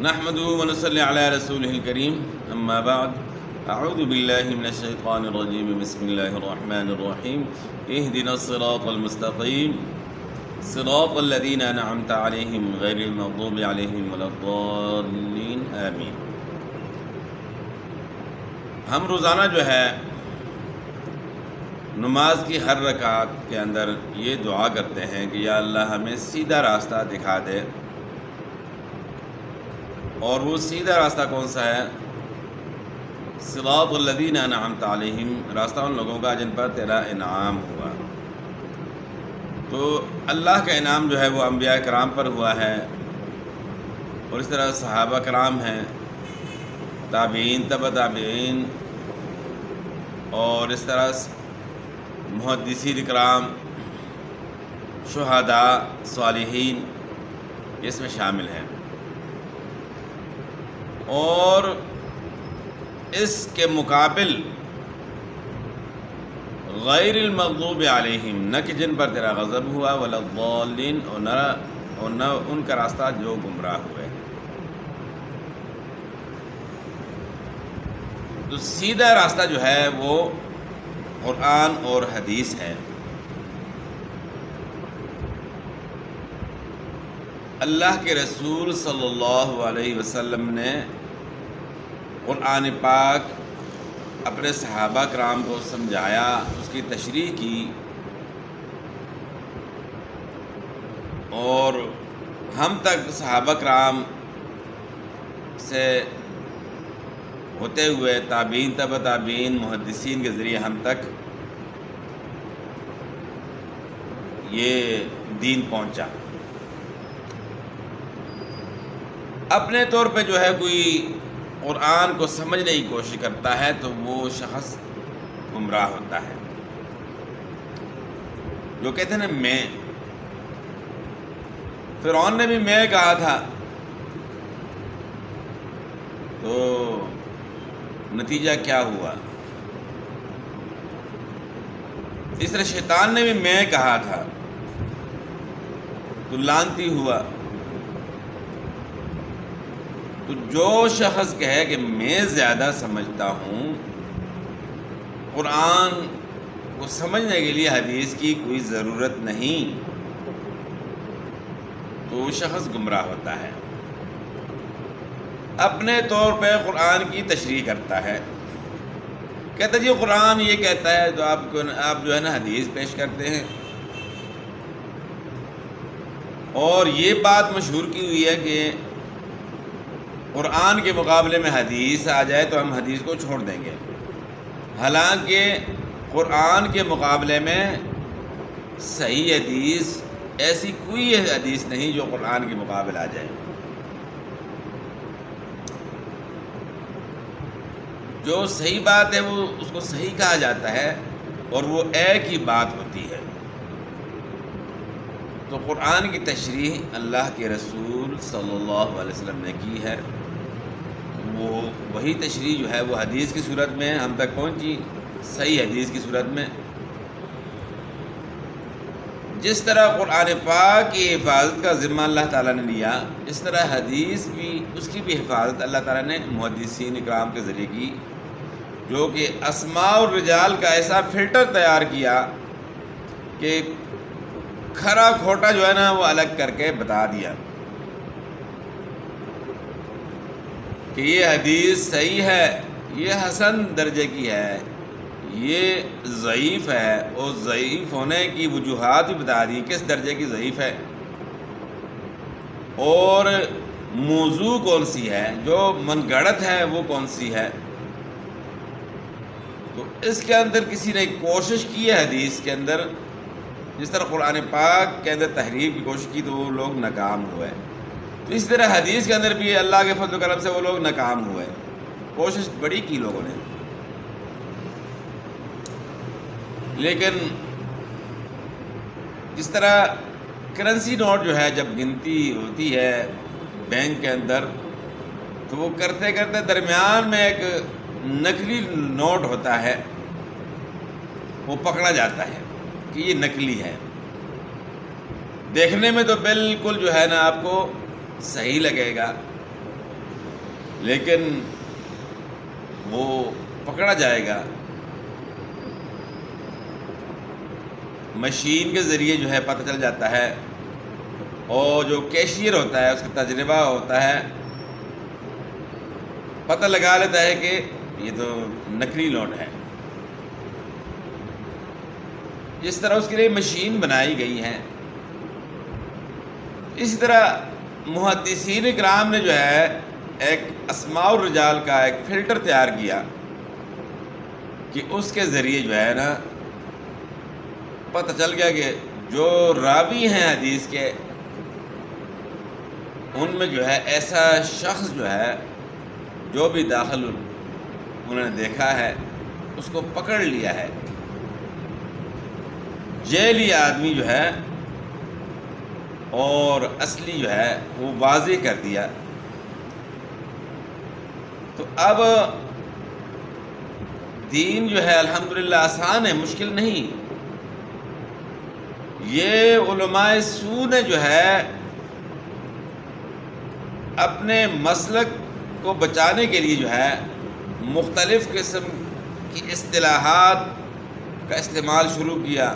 نحمده ونصلي على رسوله الكريم اما بعد اعوذ بالله من الشيطان الرجيم بسم الله الرحمن الرحيم اهدنا الصراط المستقيم صراط الذين انعمت عليهم غير المغضوب عليهم ولا الضالين آمین۔ ہم روزانہ جو ہے نماز کی ہر رکعت کے اندر یہ دعا کرتے ہیں کہ یا اللہ ہمیں سیدھا راستہ دکھا دے، اور وہ سیدھا راستہ کون سا ہے؟ صراط الذین انعمت علیہم، راستہ ان لوگوں کا جن پر تیرا انعام ہوا۔ تو اللہ کا انعام جو ہے وہ انبیاء کرام پر ہوا ہے، اور اس طرح صحابہ کرام ہیں، تابعین، تبع تابعین، اور اس طرح محدثین کرام، شہداء، صالحین اس میں شامل ہیں۔ اور اس کے مقابل غیر المغضوب علیہم، نہ کہ جن پر تیرا غضب ہوا، ولا الضالین، اور نہ ان کا راستہ جو گمراہ ہوئے۔ تو سیدھا راستہ جو ہے وہ قرآن اور حدیث ہے۔ اللہ کے رسول صلی اللہ علیہ وسلم نے قرآن پاک اپنے صحابہ کرام کو سمجھایا، اس کی تشریح کی، اور ہم تک صحابہ کرام سے ہوتے ہوئے تابعین، تبع تابعین، محدثین کے ذریعے ہم تک یہ دین پہنچا۔ اپنے طور پہ جو ہے کوئی قرآن کو سمجھنے کی کوشش کرتا ہے تو وہ شخص گمراہ ہوتا ہے۔ جو کہتے ہیں نا میں، فرعون نے بھی میں کہا تھا، تو نتیجہ کیا ہوا؟ اس طرح شیطان نے بھی میں کہا تھا تو لعنتی ہوا۔ تو جو شخص کہے کہ میں زیادہ سمجھتا ہوں، قرآن کو سمجھنے کے لیے حدیث کی کوئی ضرورت نہیں، تو وہ شخص گمراہ ہوتا ہے، اپنے طور پہ قرآن کی تشریح کرتا ہے، کہتا جی قرآن یہ کہتا ہے، تو آپ جو ہے نا حدیث پیش کرتے ہیں۔ اور یہ بات مشہور کی ہوئی ہے کہ قرآن کے مقابلے میں حدیث آ جائے تو ہم حدیث کو چھوڑ دیں گے، حالانکہ قرآن کے مقابلے میں صحیح حدیث، ایسی کوئی حدیث نہیں جو قرآن کے مقابلے آ جائے۔ جو صحیح بات ہے وہ اس کو صحیح کہا جاتا ہے، اور وہ ایک ہی بات ہوتی ہے۔ تو قرآن کی تشریح اللہ کے رسول صلی اللہ علیہ وسلم نے کی ہے، وہی تشریح جو ہے وہ حدیث کی صورت میں ہم تک پہنچی، صحیح حدیث کی صورت میں۔ جس طرح قرآن پاک کی حفاظت کا ذمہ اللہ تعالیٰ نے لیا، اس طرح حدیث بھی، اس کی بھی حفاظت اللہ تعالیٰ نے محدثین اکرام کے ذریعے کی، جو کہ اسماء اور رجال کا ایسا فلٹر تیار کیا کہ کھرا کھوٹا جو ہے نا وہ الگ کر کے بتا دیا کہ یہ حدیث صحیح ہے، یہ حسن درجے کی ہے، یہ ضعیف ہے، اور ضعیف ہونے کی وجوہات بھی بتا دی، کس درجے کی ضعیف ہے، اور موضوع کون سی ہے، جو من گھڑت ہے وہ کون سی ہے۔ تو اس کے اندر کسی نے کوشش کی ہے حدیث کے اندر، جس طرح قرآن پاک کے اندر تحریف کی کوشش کی تو وہ لوگ ناکام ہوئے، تو اس طرح حدیث کے اندر بھی اللہ کے فضل و کرم سے وہ لوگ ناکام ہوئے، کوشش بڑی کی لوگوں نے۔ لیکن جس طرح کرنسی نوٹ جو ہے جب گنتی ہوتی ہے بینک کے اندر، تو وہ کرتے کرتے درمیان میں ایک نقلی نوٹ ہوتا ہے، وہ پکڑا جاتا ہے کہ یہ نقلی ہے، دیکھنے میں تو بالکل جو ہے نا آپ کو صحیح لگے گا، لیکن وہ پکڑا جائے گا، مشین کے ذریعے جو ہے پتہ چل جاتا ہے، اور جو کیشیئر ہوتا ہے اس کا تجربہ ہوتا ہے، پتہ لگا لیتا ہے کہ یہ تو نقلی نوٹ ہے۔ جس طرح اس کے لیے مشین بنائی گئی ہے، اسی طرح محدثین کرام نے جو ہے ایک اسماء الرجال کا ایک فلٹر تیار کیا کہ اس کے ذریعے جو ہے نا پتہ چل گیا کہ جو راوی ہیں حدیث کے، ان میں جو ہے ایسا شخص جو ہے جو بھی داخل انہوں نے دیکھا ہے اس کو پکڑ لیا ہے، جیلی آدمی جو ہے اور اصلی جو ہے وہ واضح کر دیا۔ تو اب دین جو ہے الحمدللہ آسان ہے، مشکل نہیں۔ یہ علماء سو نے جو ہے اپنے مسلک کو بچانے کے لیے جو ہے مختلف قسم کی اصطلاحات کا استعمال شروع کیا،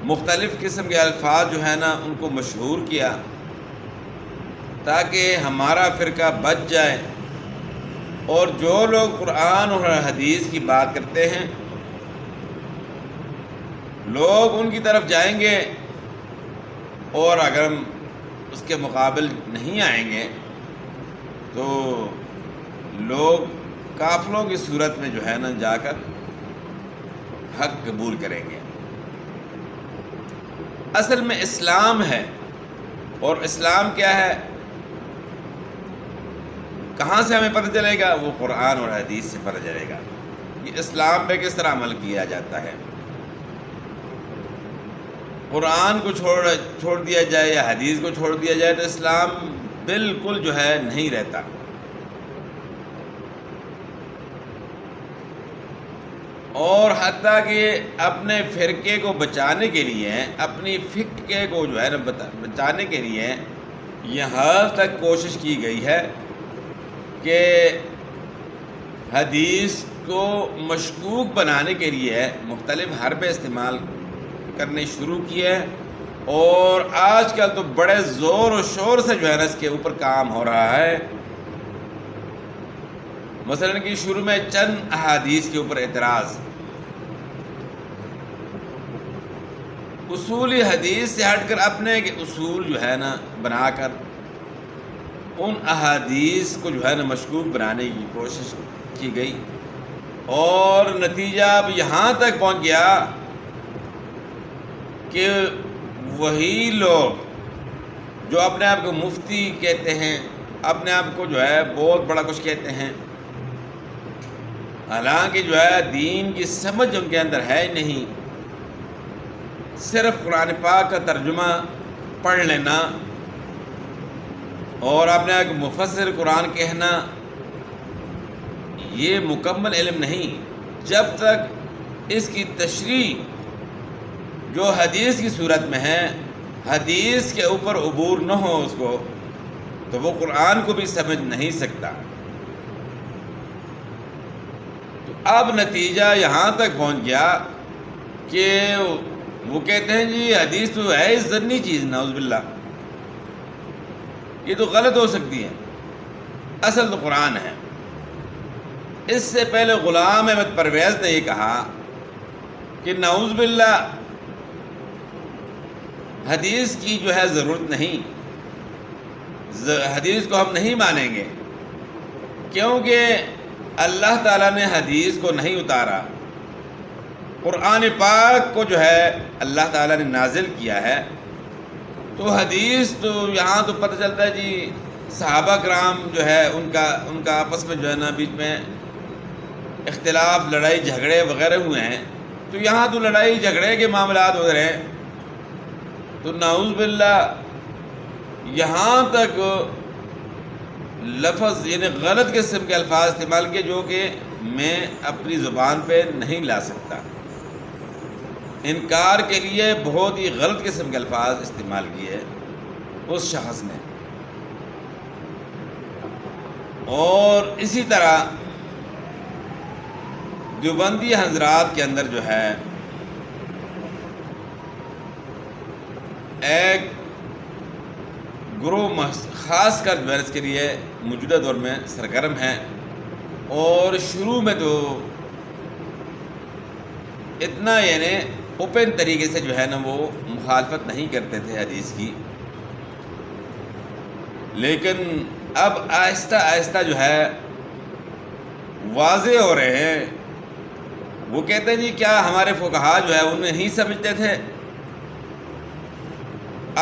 مختلف قسم کے الفاظ جو ہے نا ان کو مشہور کیا تاکہ ہمارا فرقہ بچ جائے، اور جو لوگ قرآن اور حدیث کی بات کرتے ہیں لوگ ان کی طرف جائیں گے، اور اگر ہم اس کے مقابل نہیں آئیں گے تو لوگ قافلوں کی صورت میں جو ہے نا جا کر حق قبول کریں گے۔ اصل میں اسلام ہے، اور اسلام کیا ہے، کہاں سے ہمیں پتہ چلے گا؟ وہ قرآن اور حدیث سے پتہ چلے گا کہ اسلام پہ کس طرح عمل کیا جاتا ہے۔ قرآن کو چھوڑ دیا جائے یا حدیث کو چھوڑ دیا جائے تو اسلام بالکل جو ہے نہیں رہتا۔ اور حتیٰ کہ اپنے فرقے کو بچانے کے لیے، اپنی فقہ کو جو ہے نا بچانے کے لیے یہاں تک کوشش کی گئی ہے کہ حدیث کو مشکوک بنانے کے لیے مختلف حربیں استعمال کرنے شروع کیے، اور آج کل تو بڑے زور و شور سے جو ہے نا اس کے اوپر کام ہو رہا ہے۔ مثلا کہ شروع میں چند احادیث کے اوپر اعتراض، اصولی حدیث سے ہٹ کر اپنے اصول جو ہے نا بنا کر ان احادیث کو جو ہے نا مشکوک بنانے کی کوشش کی گئی، اور نتیجہ اب یہاں تک پہنچ گیا کہ وہی لوگ جو اپنے آپ کو مفتی کہتے ہیں، اپنے آپ کو جو ہے بہت بڑا کچھ کہتے ہیں، حالانکہ جو ہے دین کی سمجھ ان کے اندر ہے ہی نہیں، صرف قرآن پاک کا ترجمہ پڑھ لینا اور اپنے آپ کو مفسر قرآن کہنا، یہ مکمل علم نہیں۔ جب تک اس کی تشریح جو حدیث کی صورت میں ہے، حدیث کے اوپر عبور نہ ہو اس کو، تو وہ قرآن کو بھی سمجھ نہیں سکتا۔ تو اب نتیجہ یہاں تک پہنچ گیا کہ وہ کہتے ہیں جی حدیث تو ہے ضنی چیز، نعوذ باللہ، یہ تو غلط ہو سکتی ہے، اصل تو قرآن ہے۔ اس سے پہلے غلام احمد پرویز نے یہ کہا کہ نعوذ باللہ حدیث کی جو ہے ضرورت نہیں، حدیث کو ہم نہیں مانیں گے، کیونکہ اللہ تعالیٰ نے حدیث کو نہیں اتارا، قرآن پاک کو جو ہے اللہ تعالیٰ نے نازل کیا ہے۔ تو حدیث تو یہاں تو پتہ چلتا ہے جی صحابہ کرام جو ہے ان کا آپس میں جو ہے نا بیچ میں اختلاف، لڑائی جھگڑے وغیرہ ہوئے ہیں، تو یہاں تو لڑائی جھگڑے کے معاملات ہو رہے ہیں، تو نعوذ باللہ یہاں تک لفظ یعنی غلط قسم کے الفاظ استعمال کیے جو کہ میں اپنی زبان پہ نہیں لا سکتا۔ انکار کے لیے بہت ہی غلط قسم کے الفاظ استعمال کیے اس شخص نے۔ اور اسی طرح دیوبندی حضرات کے اندر جو ہے ایک گروہ خاص کر جو ہے اس کے لیے موجودہ دور میں سرگرم ہے، اور شروع میں تو اتنا یعنی اوپن طریقے سے جو ہے نا وہ مخالفت نہیں کرتے تھے حدیث کی، لیکن اب آہستہ آہستہ جو ہے واضح ہو رہے ہیں۔ وہ کہتے ہیں جی کیا ہمارے فقہا جو ہے ان میں نہیں سمجھتے تھے؟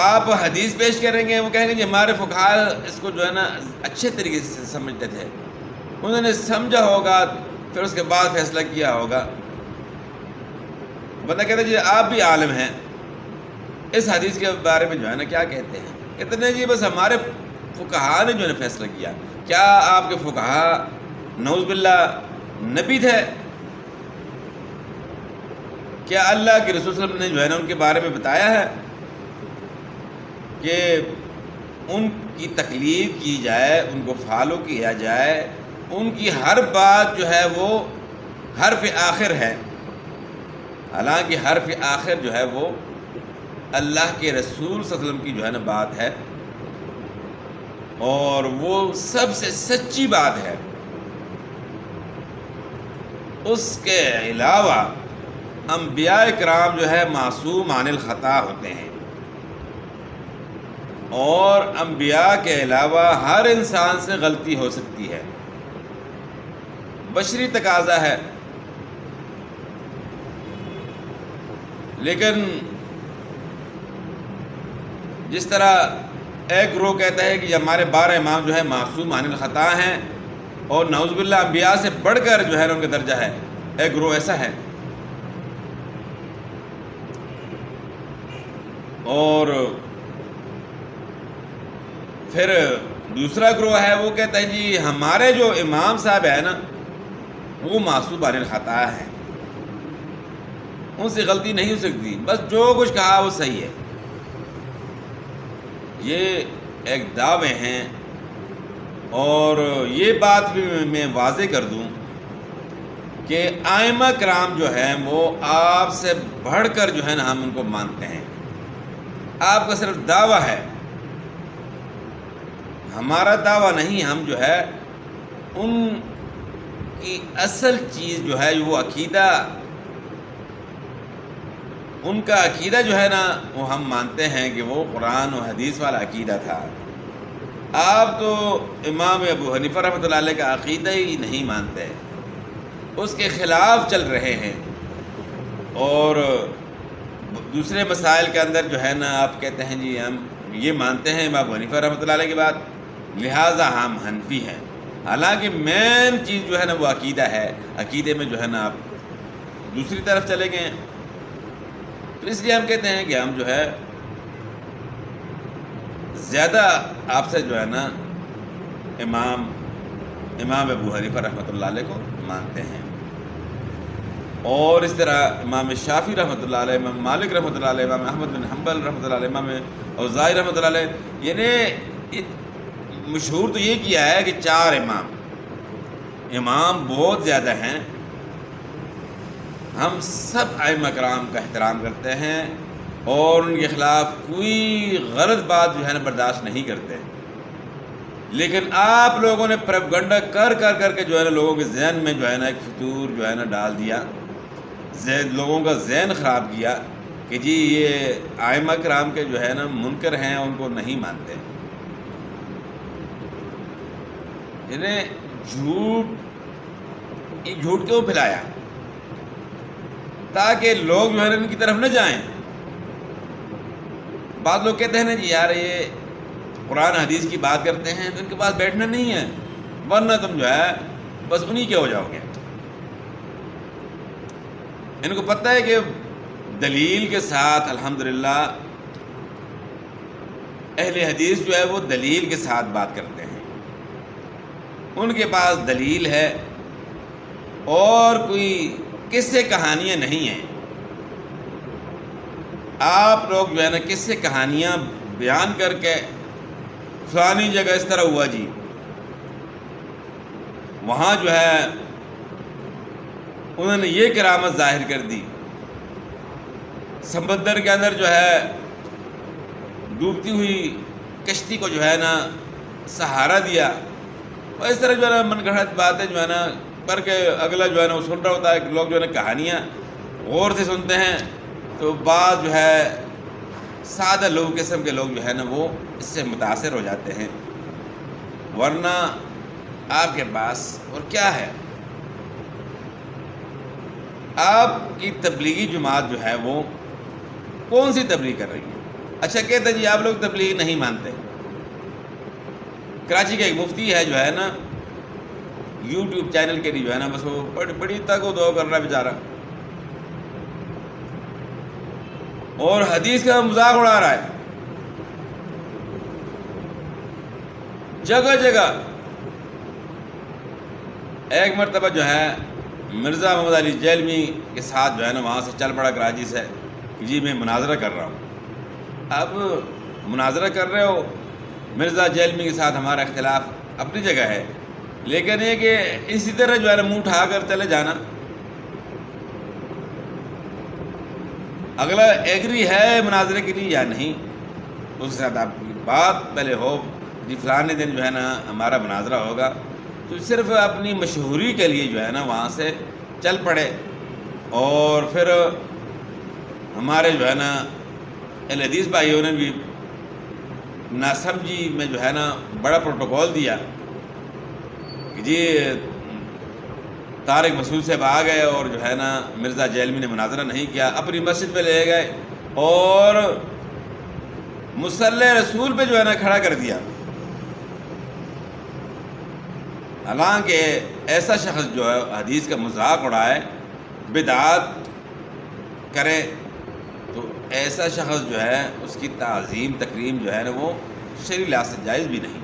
آپ حدیث پیش کریں گے، وہ کہیں گے جی ہمارے فقہا اس کو جو ہے نا اچھے طریقے سے سمجھتے تھے، انہوں نے سمجھا ہوگا پھر اس کے بعد فیصلہ کیا ہوگا۔ بندہ کہتے ہیں جی آپ بھی عالم ہیں، اس حدیث کے بارے میں جو ہے نا کیا کہتے ہیں؟ کہتے ہیں جی بس ہمارے فقہا نے جو ہے فیصلہ کیا۔ کیا آپ کے فقہا نعوذ باللہ نبی تھے؟ کیا اللہ کے رسول صلی اللہ علیہ وسلم نے جو ہے نا ان کے بارے میں بتایا ہے کہ ان کی تقلید کی جائے، ان کو فالو کیا جائے، ان کی ہر بات جو ہے وہ حرف آخر ہے؟ حالانکہ حرف آخر جو ہے وہ اللہ کے رسول صلی اللہ علیہ وسلم کی جو ہے نا بات ہے، اور وہ سب سے سچی بات ہے۔ اس کے علاوہ انبیاء کرام جو ہے معصوم عن الخطا ہوتے ہیں، اور انبیاء کے علاوہ ہر انسان سے غلطی ہو سکتی ہے، بشری تقاضا ہے۔ لیکن جس طرح ایک گروہ کہتا ہے کہ ہمارے 12 امام جو ہے معصوم عن الخطا ہیں، اور نعوذ باللہ انبیاء سے بڑھ کر جو ہے ان کا درجہ ہے، ایک گروہ ایسا ہے۔ اور پھر دوسرا گروہ ہے، وہ کہتا ہے جی ہمارے جو امام صاحب ہیں نا وہ معصوم عن الخطا ہیں، ان سے غلطی نہیں ہو سکتی، بس جو کچھ کہا وہ صحیح ہے۔ یہ ایک دعوے ہیں، اور یہ بات بھی میں واضح کر دوں کہ ائمہ کرام جو ہیں وہ آپ سے بڑھ کر جو ہے نا ہم ان کو مانتے ہیں۔ آپ کا صرف دعویٰ ہے، ہمارا دعویٰ نہیں۔ ہم جو ہے ان کی اصل چیز جو ہے وہ عقیدہ، ان کا عقیدہ جو ہے نا وہ ہم مانتے ہیں کہ وہ قرآن و حدیث والا عقیدہ تھا۔ آپ تو امام ابو حنیفہ رحمۃ اللہ علیہ کا عقیدہ ہی نہیں مانتے، اس کے خلاف چل رہے ہیں، اور دوسرے مسائل کے اندر جو ہے نا آپ کہتے ہیں جی ہم یہ مانتے ہیں امام ابو حنیفہ رحمۃ اللہ علیہ کی بات، لہٰذا ہم حنفی ہیں، حالانکہ مین چیز جو ہے نا وہ عقیدہ ہے۔ عقیدے میں جو ہے نا آپ دوسری طرف چلے گئے ہیں، تو اس لیے ہم کہتے ہیں کہ ہم جو ہے زیادہ آپ سے جو ہے نا امام ابو حنیفہ رحمۃ اللہ علیہ کو مانتے ہیں، اور اس طرح امام شافعی رحمۃ اللہ علیہ، امام مالک رحمۃ اللہ علیہ، امام احمد بن حنبل رحمۃ اللہ علیہ، امام اوزاعی رحمۃ اللہ علیہ، یعنی مشہور تو یہ کیا ہے کہ 4 امام بہت زیادہ ہیں۔ ہم سب ائمہ کرام کا احترام کرتے ہیں، اور ان کے خلاف کوئی غلط بات جو ہے نا برداشت نہیں کرتے، لیکن آپ لوگوں نے پروپیگنڈا کر کے جو ہے نا لوگوں کے ذہن میں جو ہے نا ایک فطور جو ہے نا ڈال دیا، لوگوں کا ذہن خراب کیا کہ جی یہ ائمہ کرام کے جو ہے نا منکر ہیں، ان کو نہیں مانتے۔ انہیں جھوٹ کیوں پھیلایا؟ تاکہ لوگ جو ہے نا ان کی طرف نہ جائیں۔ بعض لوگ کہتے ہیں نا جی یار یہ قرآن حدیث کی بات کرتے ہیں تو ان کے پاس بیٹھنا نہیں ہے، ورنہ تم جو ہے بس انہی کے ہو جاؤ گے۔ ان کو پتہ ہے کہ دلیل کے ساتھ الحمدللہ اہل حدیث جو ہے وہ دلیل کے ساتھ بات کرتے ہیں، ان کے پاس دلیل ہے، اور کوئی قصے کہانیاں نہیں ہیں۔ آپ لوگ جو ہے نا قصے کہانیاں بیان کر کے فلانی جگہ اس طرح ہوا جی، وہاں جو ہے انہوں نے یہ کرامت ظاہر کر دی، سمندر کے اندر جو ہے ڈوبتی ہوئی کشتی کو جو ہے نا سہارا دیا. اور اس طرح جو ہے نا من گھڑت باتیں جو ہے نا پر کے اگلا جو ہے نا وہ سن رہا ہوتا ہے کہ لوگ جو ہے نا کہانیاں غور سے سنتے ہیں، تو بعض جو ہے سادہ لوگ قسم کے لوگ جو ہے نا وہ اس سے متاثر ہو جاتے ہیں. ورنہ آپ کے پاس اور کیا ہے؟ آپ کی تبلیغی جماعت جو ہے وہ کون سی تبلیغ کر رہی ہے؟ اچھا کہتے ہیں جی آپ لوگ تبلیغ نہیں مانتے. کراچی کا ایک مفتی ہے جو ہے نا یوٹیوب چینل کے لیے جو ہے نا بس وہ بڑی تک و دو کر رہا ہے بیچارہ، اور حدیث کا مذاق اڑا رہا ہے جگہ جگہ. ایک مرتبہ جو ہے مرزا محمد علی جیلمی کے ساتھ جو ہے نا وہاں سے چل پڑا کراچی سے کہ جی میں مناظرہ کر رہا ہوں. اب مناظرہ کر رہے ہو، مرزا جیلمی کے ساتھ ہمارا اختلاف اپنی جگہ ہے، لیکن یہ کہ اسی طرح جو ہے نا منہ اٹھا کر چلے جانا. اگلا ایگری ہے مناظرے کے لیے یا نہیں، اس کے ساتھ آپ کی بات پہلے ہو جی فلانے دن جو ہے نا ہمارا مناظرہ ہوگا، تو صرف اپنی مشہوری کے لیے جو ہے نا وہاں سے چل پڑے. اور پھر ہمارے جو ہے نا اہل حدیث بھائیوں نے بھی ناسمجھی میں جو ہے نا بڑا پروٹوکول دیا کہ جی طارق مسعود صاحب آ گئے اور جو ہے نا مرزا جیلمی نے مناظرہ نہیں کیا، اپنی مسجد پہ لے گئے اور مصلی رسول پہ جو ہے نا کھڑا کر دیا. حالانکہ ایسا شخص جو ہے حدیث کا مذاق اڑائے، بدعات کرے، تو ایسا شخص جو ہے اس کی تعظیم تکریم جو ہے نا وہ شرعی لحاظ سے جائز بھی نہیں.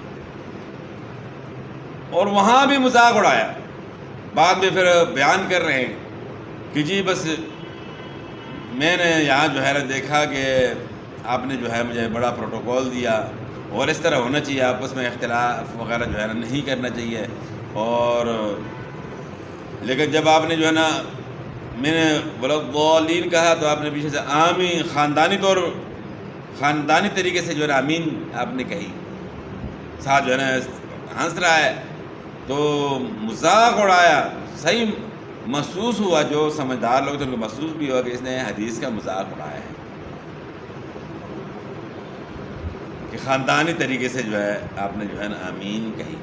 اور وہاں بھی مذاق اڑایا. بعد میں پھر بیان کر رہے ہیں کہ جی بس میں نے یہاں جو ہے نا دیکھا کہ آپ نے جو ہے مجھے بڑا پروٹوکول دیا اور اس طرح ہونا چاہیے، آپس میں اختلاف وغیرہ جو ہے نا نہیں کرنا چاہیے. اور لیکن جب آپ نے جو ہے نا میں نے ولضالین کہا تو آپ نے پیچھے سے آمین خاندانی طریقے سے جو ہے نا آمین آپ نے کہی، ساتھ جو ہے نا ہنس رہا ہے. تو مذاق اڑایا. صحیح محسوس ہوا، جو سمجھدار لوگ تھے ان کو محسوس بھی ہوا کہ اس نے حدیث کا مذاق اڑایا ہے کہ خاندانی طریقے سے جو ہے آپ نے جو ہے نا آمین کہی.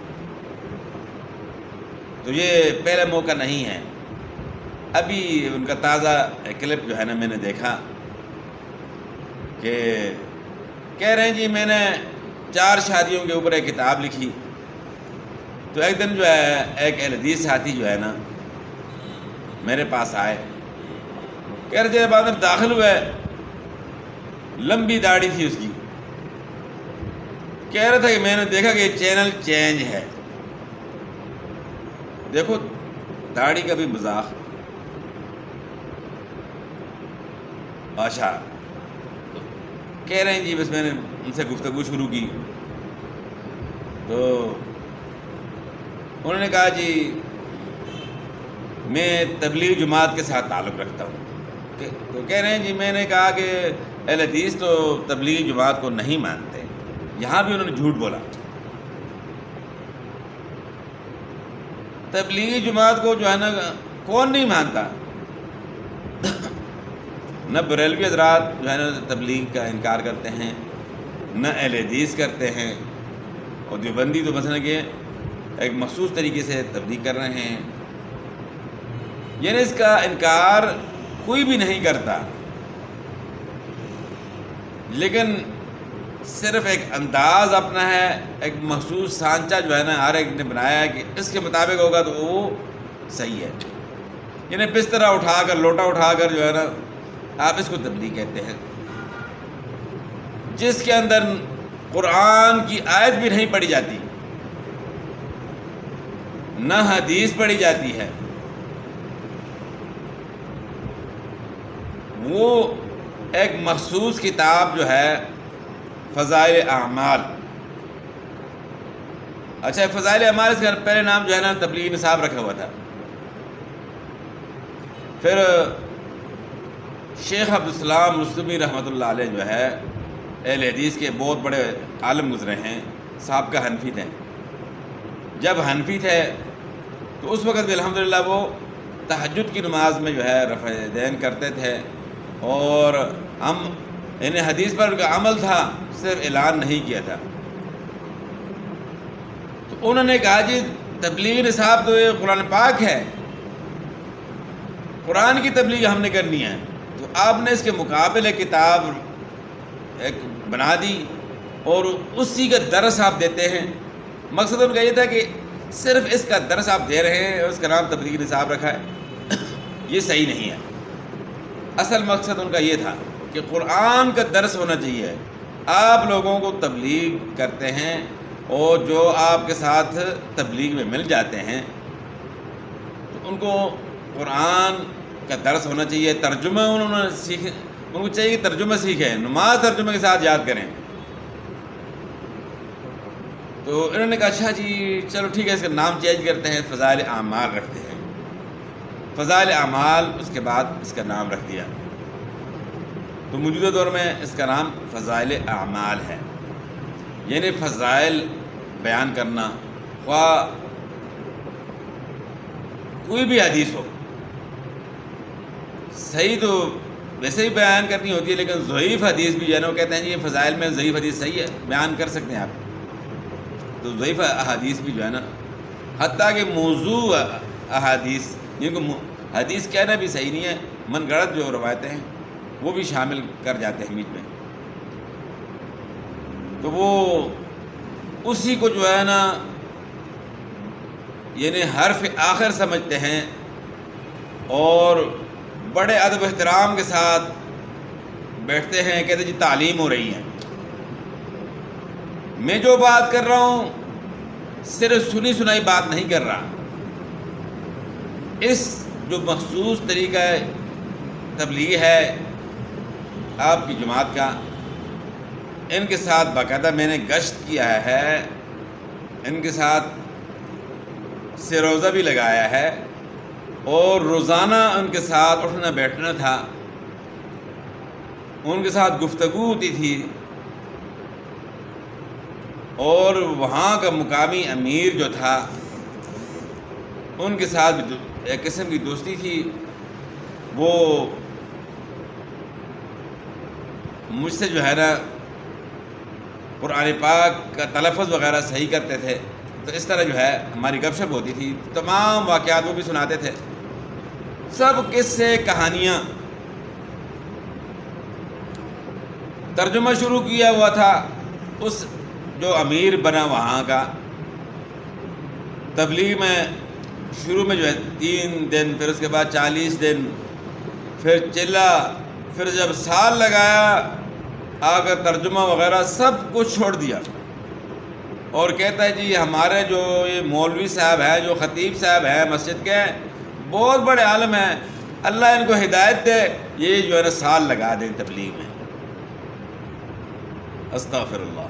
تو یہ پہلا موقع نہیں ہے. ابھی ان کا تازہ کلپ جو ہے نا میں نے دیکھا کہ کہہ رہے ہیں جی میں نے 4 شادیوں کے اوپر ایک کتاب لکھی. تو ایک دن جو ہے ایک اہل حدیث ساتھی جو ہے نا میرے پاس آئے، کہہ رہے تھے بعد میں داخل ہوئے، لمبی داڑھی تھی اس کی. کہہ رہا تھا کہ میں نے دیکھا کہ یہ چینل چینج ہے. دیکھو داڑھی کا بھی مذاق. اچھا کہہ رہے ہیں جی بس میں نے ان سے گفتگو شروع کی تو انہوں نے کہا جی میں تبلیغ جماعت کے ساتھ تعلق رکھتا ہوں. تو کہہ رہے ہیں جی میں نے کہا کہ اہل حدیث تو تبلیغ جماعت کو نہیں مانتے. یہاں بھی انہوں نے جھوٹ بولا. تبلیغی جماعت کو جو ہے نا کون نہیں مانتا؟ نہ بریلوی حضرات جو ہے نا تبلیغ کا انکار کرتے ہیں، نہ اہل حدیث کرتے ہیں، اور دیوبندی تو مثلا کہ ایک مخصوص طریقے سے تبلیغ کر رہے ہیں. یعنی اس کا انکار کوئی بھی نہیں کرتا، لیکن صرف ایک انداز اپنا ہے، ایک مخصوص سانچہ جو ہے نا ہر ایک نے بنایا ہے کہ اس کے مطابق ہوگا تو وہ صحیح ہے. یعنی بستر اٹھا کر لوٹا اٹھا کر جو ہے نا آپ اس کو تبلیغ کہتے ہیں، جس کے اندر قرآن کی آیت بھی نہیں پڑھی جاتی، نہ حدیث پڑھی جاتی ہے. وہ ایک مخصوص کتاب جو ہے فضائل اعمال، اچھا، فضائل اعمال اس کا پہلے نام جو ہے نا تبلیغ نصاب رکھا ہوا تھا. پھر شیخ عبدالسلام مسلمی رحمۃ اللہ علیہ جو ہے اہل حدیث کے بہت بڑے عالم گزرے ہیں، سابقہ حنفی تھے. جب حنفی تھے تو اس وقت بھی الحمدللہ وہ تہجد کی نماز میں جو ہے رفع دین کرتے تھے، اور ہم انہیں حدیث پر ان کا عمل تھا، صرف اعلان نہیں کیا تھا. تو انہوں نے کہا جی تبلیغ نصاب تو یہ قرآن پاک ہے، قرآن کی تبلیغ ہم نے کرنی ہے، تو آپ نے اس کے مقابلے کتاب ایک بنا دی اور اسی کا درس آپ دیتے ہیں. مقصد ان کا یہ تھا کہ صرف اس کا درس آپ دے رہے ہیں اور اس کا نام تبلیغ نصاب رکھا ہے، یہ صحیح نہیں ہے. اصل مقصد ان کا یہ تھا کہ قرآن کا درس ہونا چاہیے. آپ لوگوں کو تبلیغ کرتے ہیں اور جو آپ کے ساتھ تبلیغ میں مل جاتے ہیں تو ان کو قرآن کا درس ہونا چاہیے. ترجمہ انہوں نے سیکھے، ان کو چاہیے کہ ترجمہ سیکھیں، نماز ترجمے کے ساتھ یاد کریں. تو انہوں نے کہا اچھا جی چلو ٹھیک ہے، اس کا نام چینج کرتے ہیں، فضائل اعمال رکھتے ہیں. فضائل اعمال اس کے بعد اس کا نام رکھ دیا. تو موجودہ دور میں اس کا نام فضائل اعمال ہے، یعنی فضائل بیان کرنا. خواہ کوئی بھی حدیث ہو، صحیح تو ویسے ہی بیان کرنی ہوتی ہے، لیکن ضعیف حدیث بھی جو ہے نا وہ کہتے ہیں جی یہ فضائل میں ضعیف حدیث صحیح ہے، بیان کر سکتے ہیں آپ. تو ضعیف احادیث بھی جو ہے نا، حتیٰ کہ موضوع احادیث جن کو حدیث کہنا بھی صحیح نہیں ہے، من گڑت جو روایتیں ہیں وہ بھی شامل کر جاتے ہیں بیچ میں. تو وہ اسی کو جو ہے نا یعنی حرف آخر سمجھتے ہیں اور بڑے ادب و احترام کے ساتھ بیٹھتے ہیں، کہتے ہیں جی تعلیم ہو رہی ہے. میں جو بات کر رہا ہوں صرف سنی سنائی بات نہیں کر رہا. اس جو مخصوص طریقہ تبلیغ ہے آپ کی جماعت کا، ان کے ساتھ باقاعدہ میں نے گشت کیا ہے، ان کے ساتھ سے روزہ بھی لگایا ہے، اور روزانہ ان کے ساتھ اٹھنا بیٹھنا تھا، ان کے ساتھ گفتگو ہوتی تھی، اور وہاں کا مقامی امیر جو تھا ان کے ساتھ بھی ایک قسم کی دوستی تھی. وہ مجھ سے جو ہے نا قرآن پاک کا تلفظ وغیرہ صحیح کرتے تھے، تو اس طرح جو ہے ہماری گپ شپ ہوتی تھی. تمام واقعات وہ بھی سناتے تھے، سب قصے کہانیاں. ترجمہ شروع کیا ہوا تھا اس جو امیر بنا وہاں کا. تبلیغ میں شروع میں جو ہے 3 دن، پھر اس کے بعد 40 دن، پھر چلا، پھر جب سال لگایا آ کر ترجمہ وغیرہ سب کچھ چھوڑ دیا، اور کہتا ہے جی ہمارے جو یہ مولوی صاحب ہیں، جو خطیب صاحب ہیں مسجد کے، بہت بڑے عالم ہیں، اللہ ان کو ہدایت دے، یہ جو ہے نا سال لگا دیں تبلیغ میں. استغفر اللہ.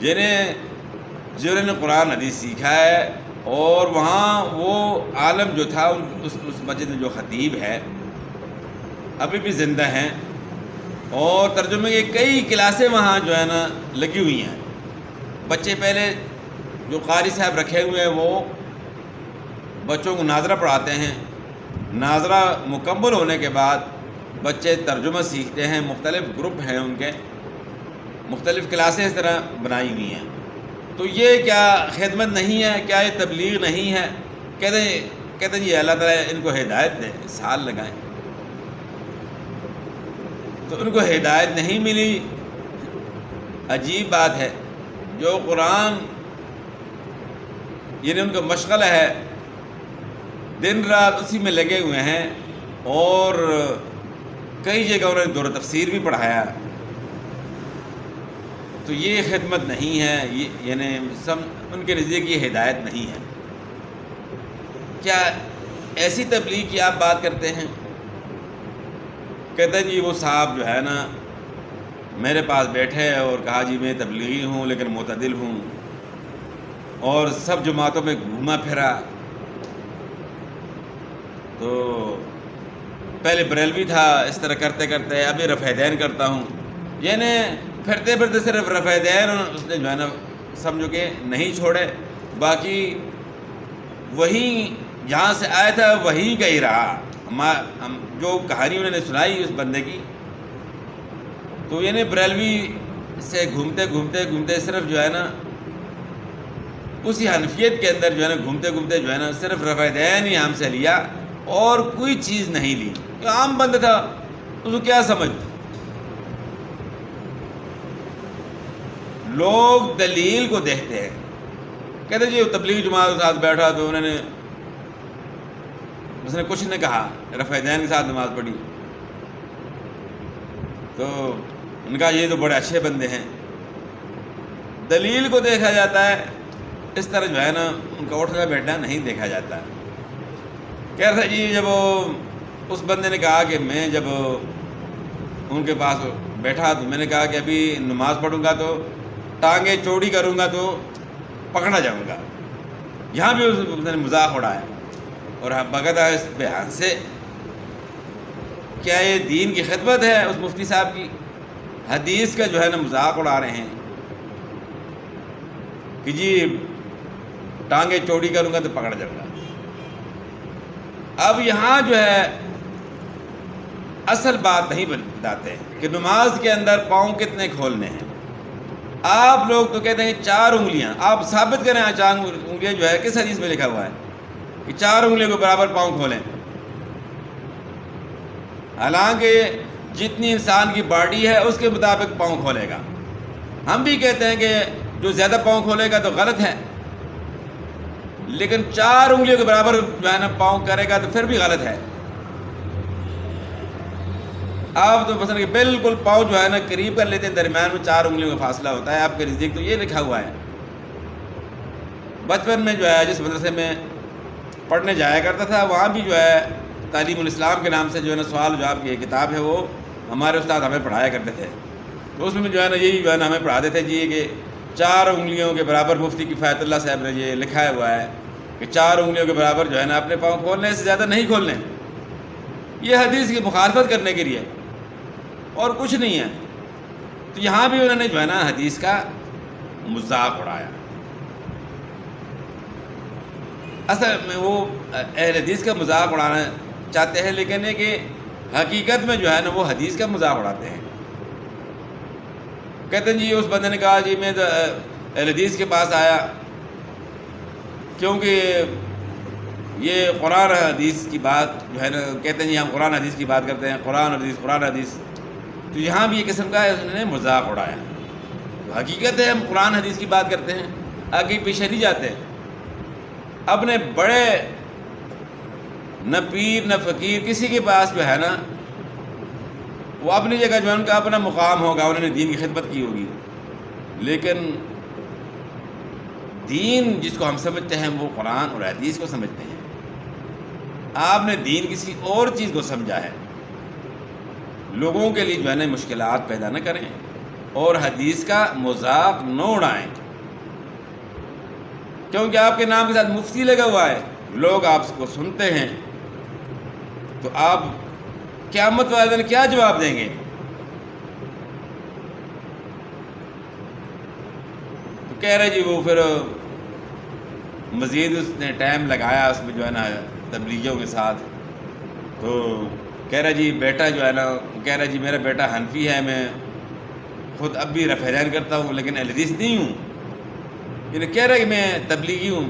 جنہوں نے قرآن حدیث سیکھا ہے، اور وہاں وہ عالم جو تھا اس مسجد میں جو خطیب ہے ابھی بھی زندہ ہیں، اور ترجمے کی کئی کلاسیں وہاں جو ہے نا لگی ہوئی ہیں. بچے پہلے جو قاری صاحب رکھے ہوئے ہیں وہ بچوں کو ناظرہ پڑھاتے ہیں، ناظرہ مکمل ہونے کے بعد بچے ترجمہ سیکھتے ہیں. مختلف گروپ ہیں ان کے، مختلف کلاسیں اس طرح بنائی ہوئی ہیں. تو یہ کیا خدمت نہیں ہے؟ کیا یہ تبلیغ نہیں ہے؟ کہتے ہیں جی اللہ تعالیٰ ان کو ہدایت دے، سال لگائیں. تو ان کو ہدایت نہیں ملی. عجیب بات ہے، جو قرآن یعنی ان کا مشغلہ ہے، دن رات اسی میں لگے ہوئے ہیں، اور کئی جگہ انہوں نے دور تفسیر بھی پڑھایا. تو یہ خدمت نہیں ہے، یعنی ان کے نزدیک یہ ہدایت نہیں ہے. کیا ایسی تبلیغ کی آپ بات کرتے ہیں؟ کہتے ہیں جی وہ صاحب جو ہے نا میرے پاس بیٹھے اور کہا جی میں تبلیغی ہوں لیکن معتدل ہوں. اور سب جماعتوں میں گھوما پھرا. تو پہلے بریلوی تھا، اس طرح کرتے کرتے ابھی رفع دین کرتا ہوں. یعنی پھرتے پھرتے صرف رفع دین اس نے جو ہے نا سمجھو کہ نہیں چھوڑے، باقی وہی جہاں سے آیا تھا وہی کا ہی رہا. ہم جو کہانی انہوں نے سنائی اس بندے کی، تو یعنی بریلوی سے گھومتے گھومتے گھومتے صرف جو ہے نا اسی حنفیت کے اندر جو ہے نا گھومتے گھومتے جو ہے نا صرف رفع دین ہی ہم سے لیا اور کوئی چیز نہیں لی. کہ عام بندہ تھا اس کو کیا سمجھ. لوگ دلیل کو دیکھتے ہیں، کہتے جی تبلیغی جماعت کے ساتھ بیٹھا تو اس نے کچھ نہیں کہا، رفع دین کے ساتھ نماز پڑھی، تو ان نے کہا یہ تو بڑے اچھے بندے ہیں. دلیل کو دیکھا جاتا ہے، اس طرح جو ہے نا ان کا اٹھنا بیٹھنا نہیں دیکھا جاتا. کہہ رہا تھا جی جب اس بندے نے کہا کہ میں جب ان کے پاس بیٹھا تو میں نے کہا کہ ابھی نماز پڑھوں گا تو ٹانگیں چوڑی کروں گا تو پکڑا جاؤں گا. یہاں بھی اس نے مذاق اڑایا اور بغیر اس بیان سے کیا یہ دین کی خدمت ہے اس مفتی صاحب کی. حدیث کا جو ہے نا مذاق اڑا رہے ہیں کہ جی ٹانگیں چوڑی کروں گا تو پکڑ جاؤں گا. اب یہاں جو ہے اصل بات نہیں بتاتے کہ نماز کے اندر پاؤں کتنے کھولنے ہیں. آپ لوگ تو کہتے ہیں 4 انگلیاں، آپ ثابت کریں 4 انگلیاں جو ہے کس حدیث میں لکھا ہوا ہے کہ 4 انگلیوں کے برابر پاؤں کھولیں. حالانکہ جتنی انسان کی باڈی ہے اس کے مطابق پاؤں کھولے گا. ہم بھی کہتے ہیں کہ جو زیادہ پاؤں کھولے گا تو غلط ہے، لیکن 4 انگلیوں کے برابر جو ہے نا پاؤں کرے گا تو پھر بھی غلط ہے. آپ تو مثلا کہ بالکل پاؤں جو ہے نا قریب کر لیتے ہیں، درمیان میں 4 انگلیوں کا فاصلہ ہوتا ہے. آپ کے نزدیک تو یہ لکھا ہوا ہے. بچپن میں جو ہے جس مدرسے میں پڑھنے جایا کرتا تھا وہاں بھی جو ہے تعلیم الاسلام کے نام سے جو ہے نا سوال جواب کی کتاب ہے، وہ ہمارے استاد ہمیں پڑھایا کرتے تھے. تو اس میں جو ہے نا یہی جو ہے نا ہمیں پڑھاتے تھے جی کہ 4 انگلیوں کے برابر مفتی کفایت اللہ صاحب نے یہ لکھا ہوا ہے کہ 4 انگلیوں کے برابر جو ہے نا اپنے پاؤں کھولنے سے زیادہ نہیں کھولنے. یہ حدیث کی مخالفت کرنے کے لیے اور کچھ نہیں ہے. تو یہاں بھی انہوں نے جو ہے نا حدیث کا مذاق اڑایا. اصل میں وہ اہل حدیث کا مذاق اڑانا چاہتے ہیں، لیکن یہ کہ حقیقت میں جو ہے نا وہ حدیث کا مذاق اڑاتے ہیں. کہتے ہیں جی اس بندے نے کہا جی میں اہل حدیث کے پاس آیا کیونکہ یہ قرآن حدیث کی بات جو ہے نا کہتے ہیں جی ہم قرآن حدیث کی بات کرتے ہیں، قرآن حدیث. تو یہاں بھی یہ قسم کا انہوں نے مذاق اڑایا. حقیقت ہے ہم قرآن حدیث کی بات کرتے ہیں، آگے پیچھے نہیں جاتے. اپنے بڑے نہ پیر نہ فقیر کسی کے پاس جو ہے نا وہ اپنی جگہ جو ہے ان کا اپنا مقام ہوگا، انہوں نے دین کی خدمت کی ہوگی، لیکن دین جس کو ہم سمجھتے ہیں وہ قرآن اور حدیث کو سمجھتے ہیں. آپ نے دین کسی اور چیز کو سمجھا ہے. لوگوں کے لیے جو ہے نا مشکلات پیدا نہ کریں اور حدیث کا مذاق نہ اڑائیں، کیونکہ آپ کے نام کے ساتھ مفتی لگا ہوا ہے. لوگ آپ کو سنتے ہیں تو آپ قیامت والے دن کیا جواب دیں گے؟ تو کہہ رہے جی وہ پھر مزید اس نے ٹائم لگایا اس میں جو ہے نا تبلیغیوں کے ساتھ. تو کہہ رہا جی بیٹا جو ہے نا کہہ رہا جی میرا بیٹا حنفی ہے، میں خود اب بھی رفع دین کرتا ہوں لیکن اہل حدیث نہیں ہوں. یعنی کہہ رہا کہ میں تبلیغی ہوں،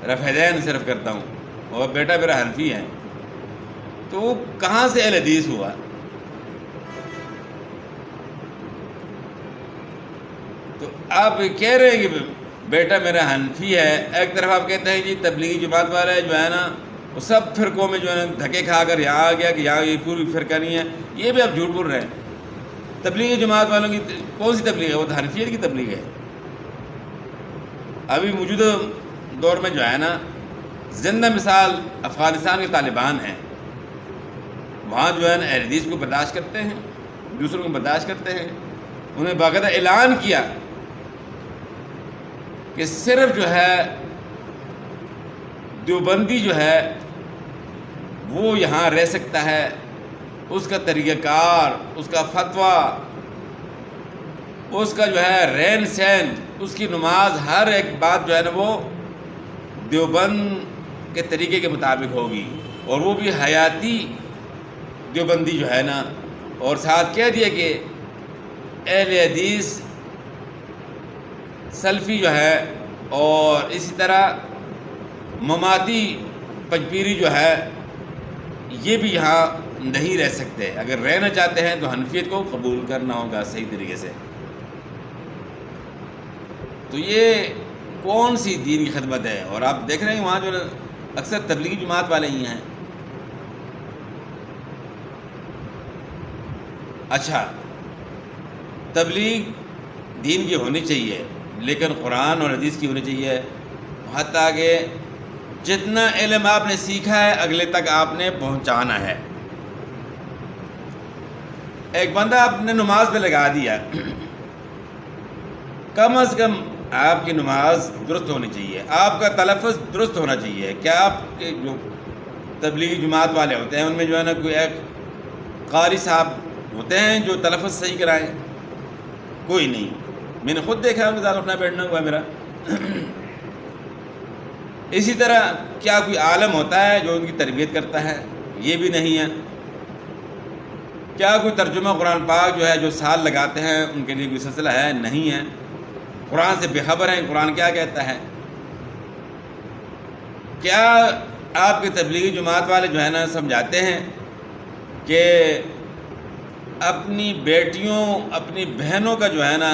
رفع دین صرف کرتا ہوں اور بیٹا میرا حنفی ہے. تو وہ کہاں سے اہل حدیث ہوا؟ تو آپ کہہ رہے ہیں کہ بیٹا میرا حنفی ہے، ایک طرف آپ کہتے ہیں جی تبلیغی جماعت والے جو ہے نا وہ سب فرقوں میں جو ہے نا دھکے کھا کر یہاں آ گیا کہ یہاں یہ پوری فرقہ نہیں ہے. یہ بھی آپ جھوٹ بول رہے ہیں. تبلیغی جماعت والوں کی کون سی تبلیغ ہے؟ وہ تو حنفیت کی تبلیغ ہے. ابھی موجودہ دور میں جو ہے نا زندہ مثال افغانستان کے طالبان ہیں. وہاں جو ہے نا اہل حدیث کو برداشت کرتے ہیں، دوسروں کو برداشت کرتے ہیں. انہیں باقاعدہ اعلان کیا کہ صرف جو ہے دیوبندی جو ہے وہ یہاں رہ سکتا ہے، اس کا طریقہ کار، اس کا فتویٰ، اس کا جو ہے رہن سہن، اس کی نماز، ہر ایک بات جو ہے نا وہ دیوبند کے طریقے کے مطابق ہوگی، اور وہ بھی حیاتی دیوبندی جو ہے نا۔ اور ساتھ کہہ دیا کہ اہل حدیث سلفی جو ہے، اور اسی طرح مماتی پنجپیری جو ہے، یہ بھی یہاں نہیں رہ سکتے۔ اگر رہنا چاہتے ہیں تو حنفیت کو قبول کرنا ہوگا صحیح طریقے سے۔ تو یہ کون سی دین کی خدمت ہے؟ اور آپ دیکھ رہے ہیں وہاں جو اکثر تبلیغی جماعت والے ہی ہیں۔ اچھا، تبلیغ دین کی ہونی چاہیے، لیکن قرآن اور حدیث کی ہونی چاہیے، حتیٰ کہ جتنا علم آپ نے سیکھا ہے اگلے تک آپ نے پہنچانا ہے۔ ایک بندہ آپ نے نماز پہ لگا دیا، کم از کم آپ کی نماز درست ہونی چاہیے، آپ کا تلفظ درست ہونا چاہیے۔ کیا آپ کے جو تبلیغی جماعت والے ہوتے ہیں ان میں جو ہے نا کوئی ایک قاری صاحب ہوتے ہیں جو تلفظ صحیح کرائیں؟ کوئی نہیں۔ میں نے خود دیکھا، ان کے ساتھ اٹھنا بیٹھنا ہوا میرا۔ اسی طرح کیا کوئی عالم ہوتا ہے جو ان کی تربیت کرتا ہے؟ یہ بھی نہیں ہے۔ کیا کوئی ترجمہ قرآن پاک جو ہے جو سال لگاتے ہیں ان کے لیے کوئی سلسلہ ہے؟ نہیں ہے۔ قرآن سے بے خبر ہیں، قرآن کیا کہتا ہے؟ کیا آپ کے تبلیغی جماعت والے جو ہے نا سمجھاتے ہیں کہ اپنی بیٹیوں، اپنی بہنوں کا جو ہے نا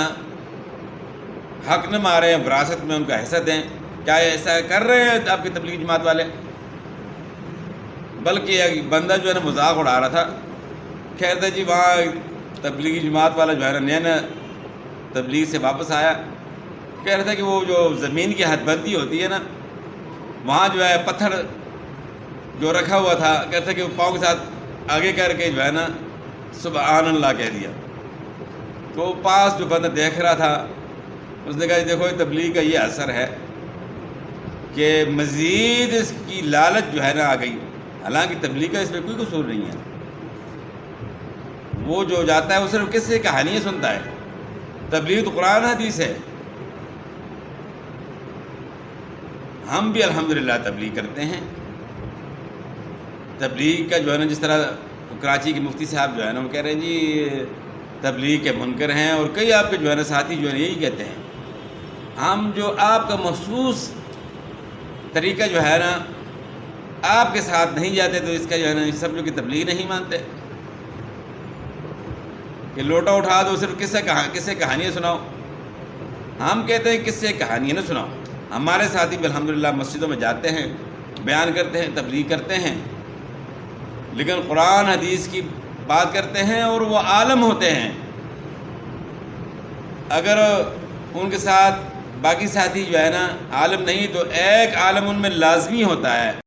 حق نہ ماریں، وراثت میں ان کا حصہ دیں؟ کیا ایسا کر رہے ہیں آپ کی تبلیغی جماعت والے؟ بلکہ ایک بندہ جو ہے نا مذاق اڑا رہا تھا، کہہ رہا جی وہاں تبلیغی جماعت والا جو ہے نا نیا تبلیغ سے واپس آیا، کہہ رہا تھا کہ وہ جو زمین کی حد بندی ہوتی ہے نا، وہاں جو ہے پتھر جو رکھا ہوا تھا، کہتا کہ وہ پاؤں کے ساتھ آگے کر کے جو ہے نا سبحان اللہ کہہ دیا۔ تو پاس جو بندہ دیکھ رہا تھا اس نے کہا دیکھو یہ تبلیغ کا یہ اثر ہے کہ مزید اس کی لالچ جو ہے نا آ گئی، حالانکہ تبلیغ کا اس میں کوئی قصور نہیں ہے۔ وہ جو جاتا ہے وہ صرف کس سے کہانیاں سنتا ہے، تبلیغ تو قرآن حدیث ہے۔ ہم بھی الحمدللہ تبلیغ کرتے ہیں۔ تبلیغ کا جو ہے نا جس طرح کراچی کے مفتی صاحب جو ہے نا وہ کہہ رہے ہیں جی تبلیغ کے منکر ہیں، اور کئی آپ کے جو ہے نا ساتھی جو ہے یہی کہتے ہیں۔ ہم جو آپ کا مخصوص طریقہ جو ہے نا آپ کے ساتھ نہیں جاتے تو اس کا جو ہے نا سب جو کہ تبلیغ نہیں مانتے کہ لوٹا اٹھا دو صرف کس سے کہانیاں سناؤ۔ ہم کہتے ہیں کس سے کہانیاں نہ سناؤ۔ ہمارے ساتھی بھی الحمدللہ مسجدوں میں جاتے ہیں، بیان کرتے ہیں، تبلیغ کرتے ہیں، لیکن قرآن حدیث کی بات کرتے ہیں، اور وہ عالم ہوتے ہیں۔ اگر ان کے ساتھ باقی ساتھی جو ہے نا عالم نہیں تو ایک عالم ان میں لازمی ہوتا ہے۔